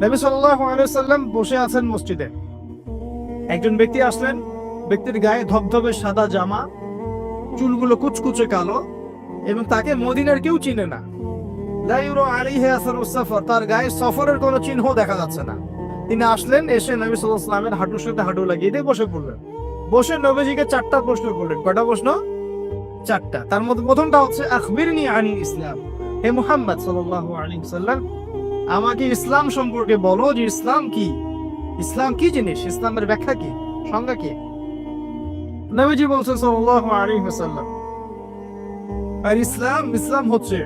নবী সাল্লাল্লাহু আলাইহি ওয়াসাল্লাম বসে আছেন মসজিদে। একজন ব্যক্তি আসলেন, ব্যক্তির গায়ে ধবধবে সাদা জামা, চুলগুলো কুচকুচে কালো, এবং তাকে মদিনার কেউ চিনে না। লা ইউরা আলাইহি আসারুস সফর, তার গায়ে সফরের কোনো চিহ্ন দেখা যাচ্ছে না। তিনি আসলেন, এসে নবী সাল্লাল্লাহু আলাইহি ওয়াসাল্লামের হাঁটুর সাথে হাঁটু লাগিয়ে দিয়ে বসে পড়লেন। বসে নবীজিকে 4টা প্রশ্ন করলেন। কয়টা প্রশ্ন? 4টা। তার মধ্যে প্রথমটা হচ্ছে আখবিরনি আনিল ইসলাম, হে মুহাম্মদ সাল্লাল্লাহু আলাইহি ওয়াসাল্লাম, আমাকে ইসলাম সম্পর্কে বলো যে ইসলাম কি, ইসলাম কি জিনিস, ইসলামের ব্যাখ্যা কি, সংজ্ঞা কি? নবীজি বলছেন সাল্লাল্লাহু আলাইহি ওয়াসাল্লাম, আর ইসলাম হচ্ছে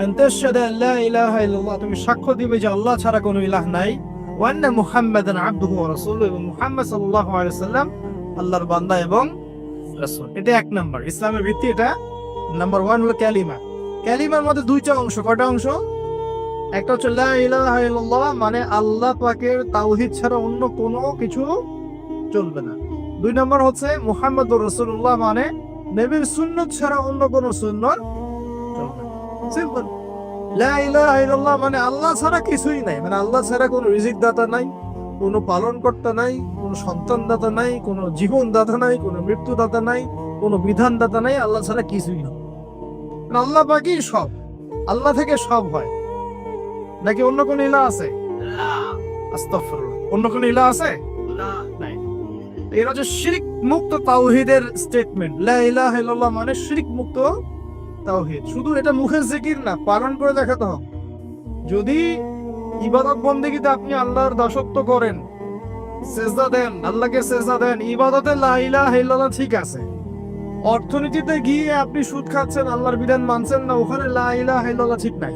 আনতাশহাদু আল্লা ইলাহা ইল্লাল্লাহ, তুমি সাক্ষ্য দিবে যে আল্লাহ ছাড়া কোনো ইলাহ নাই, ওয়া আন্না মুহাম্মাদান আবদুহু ওয়া রাসূলুহু, এবং মুহাম্মদ সাল্লাল্লাহু আলাইহি ওয়াসাল্লাম আল্লাহর বান্দা এবং রাসূল। এটা এক নাম্বার, ইসলামের ভিত্তি এটা। নাম্বার 1 হলো কালিমা। কালিমার মধ্যে দুইটা অংশ। কয়টা অংশ? একটা হচ্ছে লা ইলাহা ইল্লাল্লাহ, মানে আল্লাহ পাকের তাওহীদ ছাড়া অন্য কোনো কিছু চলবে না। 2 নম্বর হচ্ছে মুহাম্মদুর রাসূলুল্লাহ, মানে নবীর সুন্নাত ছাড়া অন্য কোনো সুন্নাত চলবে না। সিম্পল। লা ইলাহা ইল্লাল্লাহ মানে আল্লাহ ছাড়া কিছুই নাই, মানে আল্লাহ ছাড়া কোনো রিজিক দাতা নাই, কোনো পালন কর্তা নাই, কোনো সন্তান দাতা নাই, কোনো জীবন দাতা নাই, কোনো মৃত্যু দাতা নাই, কোনো বিধান দাতা নাই, আল্লাহ ছাড়া কিছুই না। আল্লাহ পাকই সব, আল্লাহ থেকে সব হয়। নাকি অন্য কোন ইলাহ আছে? আস্তাগফিরুল্লাহ, অন্য কোন ইলাহ আছে? নাই। এর হচ্ছে শিরক মুক্ত তাওহীদের স্টেটমেন্ট। লা ইলাহা ইল্লাল্লাহ মানে শিরক মুক্ত তাওহীদ। শুধু এটা মুখের জিকির না, পালন করে দেখাতে হবে। যদি ইবাদত বন্দেগীতে আপনি আল্লাহর দাসত্ব করেন, সেজদা দেন, আল্লাহকে সেজদা দেন, ইবাদতে লা ইলাহা ইল্লাল্লাহ ঠিক আছে। অর্থনীতিতে গিয়ে আপনি সুদ খাচ্ছেন, আল্লাহর বিধান মানছেন না, ওখানে লা ইলাহা ইল্লাল্লাহ ঠিক নাই।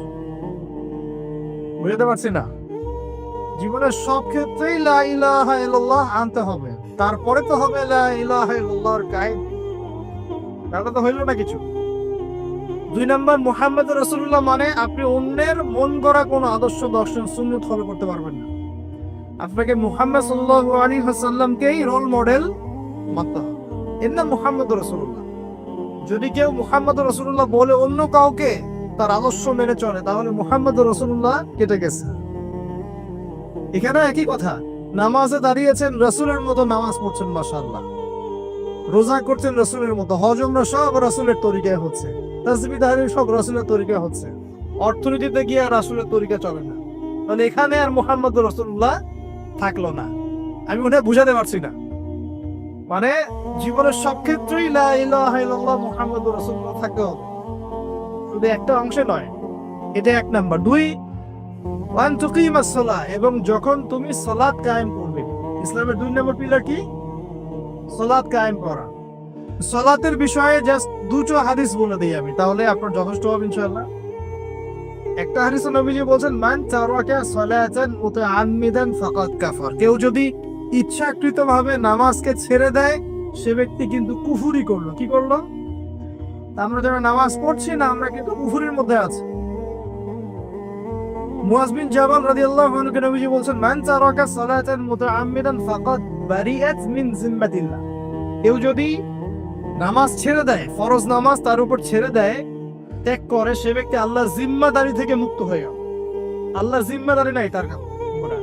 বুঝতে পারছি না? জীবনের সব ক্ষেত্রেই লা ইলাহা ইল্লাল্লাহ আনতে হবে, তারপরে তো হবে লা ইলাহা ইল্লাল্লাহর কায়েদ। তাহলে তো হইল না কিছু। 2 নম্বর মুহাম্মদ রাসূলুল্লাহ মানে আপনি অন্যের মন গড়া কোনো আদর্শ, দর্শন, সুন্নাত ফলো করতে পারবেন না। আপনাকে মুহাম্মদ সাল্লাল্লাহু আলাইহি ওয়াসাল্লামকেই রোল মডেল মানতে হবে। এর নাম মুহাম্মদ রাসূলুল্লাহ। যদি কেউ মুহাম্মদ রাসূলুল্লাহ বলে অন্য কাউকে তার আদর্শ মেনে চলে, তাহলে মুহাম্মদ রাসূলুল্লাহ কেটে গেছে। এখানে একই কথা, নামাজে দাঁড়িয়েছেন, রাসূলের মতো নামাজ পড়ছেন, মাশাআল্লাহ। রোজা করছেন রাসূলের মতো, হজ উমরা সব রাসূলের তরিকায় হচ্ছে, তাসবিহ তাহলিল সব রাসূলের তরিকায় হচ্ছে। অর্থনীতিতে গিয়ে আর রাসূলের তরিকা চলে না, মানে এখানে আর মুহাম্মদ রাসূলুল্লাহ থাকলো না। আমি ওটা বুঝাতে পারছি না। মানে জীবনের সব ক্ষেত্রেই লা ইলাহা ইল্লাল্লাহ মুহাম্মদুর রাসূলুল্লাহ থাকতে হবে, শুধু একটা অংশে নয়। এটা 1 নাম্বার। 2 ওয়ান তুকিমাস সালাহ, এবং যখন তুমি সালাত কায়েম করবে। ইসলামের 2 নম্বর পিলার কি? সালাত কায়েম করা। সালাতের বিষয়ে জাস্ট 2টো হাদিস বলে দিই আমি, তাহলে আপনার যথেষ্ট হবে ইনশাআল্লাহ। একটা হাদিসে নবীজি বলেন, মান তারাকা সালাতান মুতাআম্মিদান ফাকাদ কাফার, কেউ যদি ইচ্ছাকৃতভাবে নামাজকে ছেড়ে দেয়, সে ব্যক্তি কিন্তু কুফরি করলো। কি করলো? আমরা যারা নামাজ পড়ছি না, আমরা কিন্তু কুফরির মধ্যে আছি। মুয়াজ বিন জাবাল রাদিয়াল্লাহু আনহু কে নবীজি বলেন, মান তারাকা সালাতান মুতাআম্মিদান ফাকাদ বারিআত মিন জিম্মাতিল্লাহ, কেউ যদি নামাজ ছেড়ে দেয়, ফরজ নামাজ তার উপর ছেড়ে দেয়, ত্যাগ করে, সে ব্যক্তি আল্লাহর জিম্মাদারি থেকে মুক্ত হয়ে গেল। আল্লাহর জিম্মাদারি নাই তার উপরে,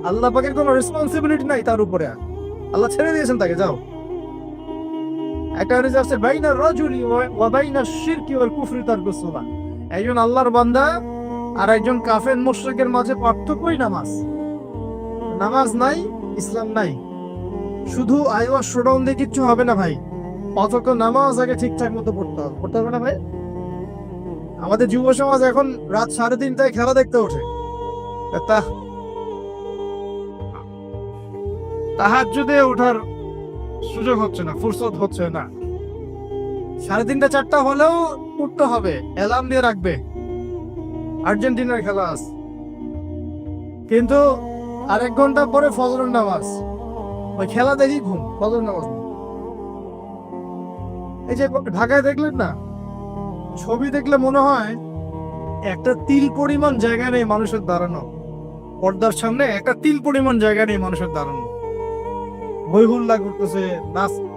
আল্লাহ পাকের কোনো রেসপন্সিবিলিটি নাই তার উপরে, আল্লাহ ছেড়ে দিয়েছেন তাকে, যাও। একটা হাদিস আছে, বাইনা রাজুলি ওয়া বাইনা শিরকি ওয়াল কুফরি তারকুস সালাহ, একজন আল্লাহর বান্দা আর একজন কাফের মুশরিকের মাঝে পার্থক্যই নামাজ। নামাজ নাই, ইসলাম নাই। শুধু আইওয়া শোডাউন দিয়ে কিচ্ছু হবে না ভাই, অথচ নামাজ আগে ঠিকঠাক মতো পড়তে হবে। পড়তে হবে না ভাই? আমাদের যুব সমাজ এখন রাত 3:30টায় খেলা দেখতে ওঠে, তাহাজ্জুদে ওঠার সুযোগ হচ্ছে না, ফুরসত হচ্ছে না। 3:30 4টা হলেও উঠতে হবে, অ্যালার্ম দিয়ে রাখবে, আর্জেন্টিনার খেলা আছে। কিন্তু আরেক ঘন্টা পরে ফজরের নামাজ, ওই খেলা দেখি ঘুম, ফজরের নামাজ। এই যে ঢাকায় দেখলেন না, ছবি দেখলে মনে হয় একটা তিল পরিমাণ জায়গা নেই মানুষের দাঁড়ানো, পর্দার সামনে একটা তিল পরিমাণ জায়গা নেই মানুষের দাঁড়ানো। হই হুল্লা করতেছে,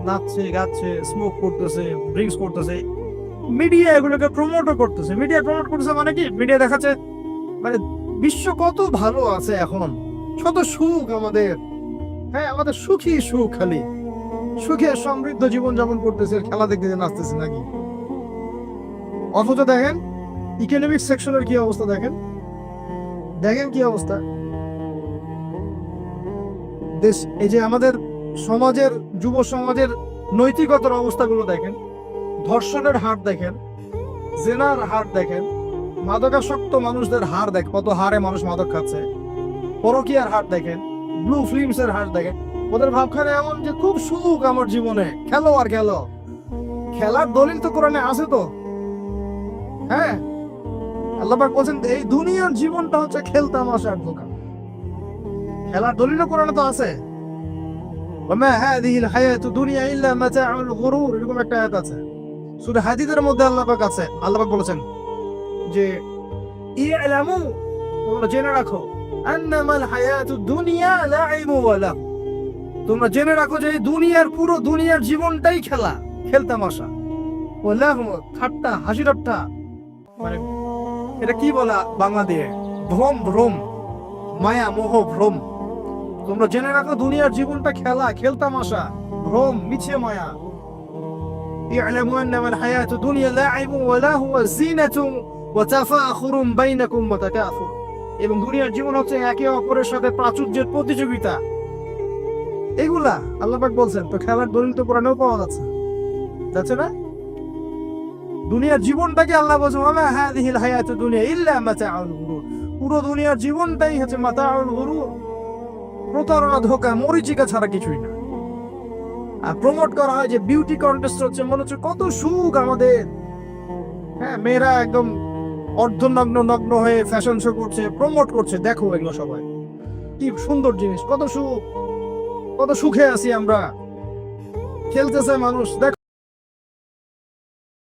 নাচছে, গাচ্ছে, স্মোক করতেছে, ড্রিঙ্কস করতেছে। মিডিয়া এগুলোকে প্রমোটও করতেছে। মিডিয়া প্রমোট করতেছে মানে কি? মিডিয়া দেখাচ্ছে, মানে বিশ্ব কত ভালো আছে এখন, কত সুখ আমাদের। হ্যাঁ, আমাদের সুখী সুখ, খালি সুখে সমৃদ্ধ জীবন যাপন করতেছে, খেলা দেখতে নাচতেছে নাকি। অথচ দেখেন ইকোনমিক সেকশনের কি অবস্থা, দেখেন দেখেন কি অবস্থা দেশ। এই যে আমাদের সমাজের, যুব সমাজের নৈতিকতার অবস্থাগুলো দেখেন, ধর্ষণের হার দেখেন, জেনার হার দেখেন, মাদকাসক্ত মানুষদের হার দেখ, কত হারে মানুষ মাদক খাচ্ছে, পরকীয়ার হার দেখেন, ব্লু ফিল্মস এর হার দেখেন। ওদের ভাবখানে এমন যে খুব সুখ আমার জীবনে, খেলো আর খেলো। খেলার দলিল তো কোরআনে আছে তো। হ্যাঁ, আল্লাহ পাক বলছেন এই দুনিয়ার জীবনটা হচ্ছে খেলতামাশার দোকান। খেলার দলিলও কোরআনে তো আছে। ওমা হাদিহিল হায়াতুদ দুনিয়া ইল্লা মাতাউল গুরুর, এরকম একটা আয়াত আছে সূরা হাদীদের মধ্যে। আল্লাহ পাক আছে, আল্লাহ পাক বলেছেন যে ইলামু, তোমরা জেনে রাখো, আন্নামাল হায়াতুদ দুনিয়া লাইবু ওয়া লাহু, তোমরা জেনে রাখো যে দুনিয়ার, পুরো দুনিয়ার জীবনটাই খেলা, খেলতামাশা। ওয়া লাহু, ঠাট্টা হাসি ঠাট্টা, মানে এটা কি বলা বাংলা দিয়ে, ভ্রম ভ্রম, মায়া মোহ ভ্রম। তোমরা জেনে রাখো দুনিয়ার জীবনটা খেলা, খেলতামাশা, ভ্রম, মিছে মায়া। ই'লামু আন্নামাল হায়াতুদ দুনিয়া লাইবু ওয়া লাহু ওয়া যিনাতু ওয়া তাফাখুরুম বাইনাকুম ওয়া তাকাফুর, এবং দুনিয়ার জীবন হচ্ছে একে অপরের সাথে প্রাচুর্যের প্রতিযোগিতা। এগুলা আল্লাহ পাক বলছেন। তো খেলার দলিল তো কোরআনেও পাওয়া যাচ্ছে না? দুনিয়ার জীবনটাকে আল্লাহ বলছেন ওমা হাদিহিল হায়াতুদ দুনিয়া ইল্লা মাতাউল গুরুর, পুরো দুনিয়ার জীবনটাই হচ্ছে মাতাউল গুরুর, প্রতারণা, ধোঁকা, মরিচিকা ছাড়া কিছুই না। আর প্রমোট করা হয় যে বিউটি কন্টেস্ট হচ্ছে, মনে হচ্ছে কত সুখ আমাদের। হ্যাঁ, মেয়েরা একদম অর্ধনগ্ন নগ্ন হয়ে ফ্যাশন শো করছে, প্রমোট করছে, দেখো এগুলো সবাই কি সুন্দর জিনিস, কত সুখ, কত সুখে আছি আমরা। খেলতেছে মানুষ, দেখো।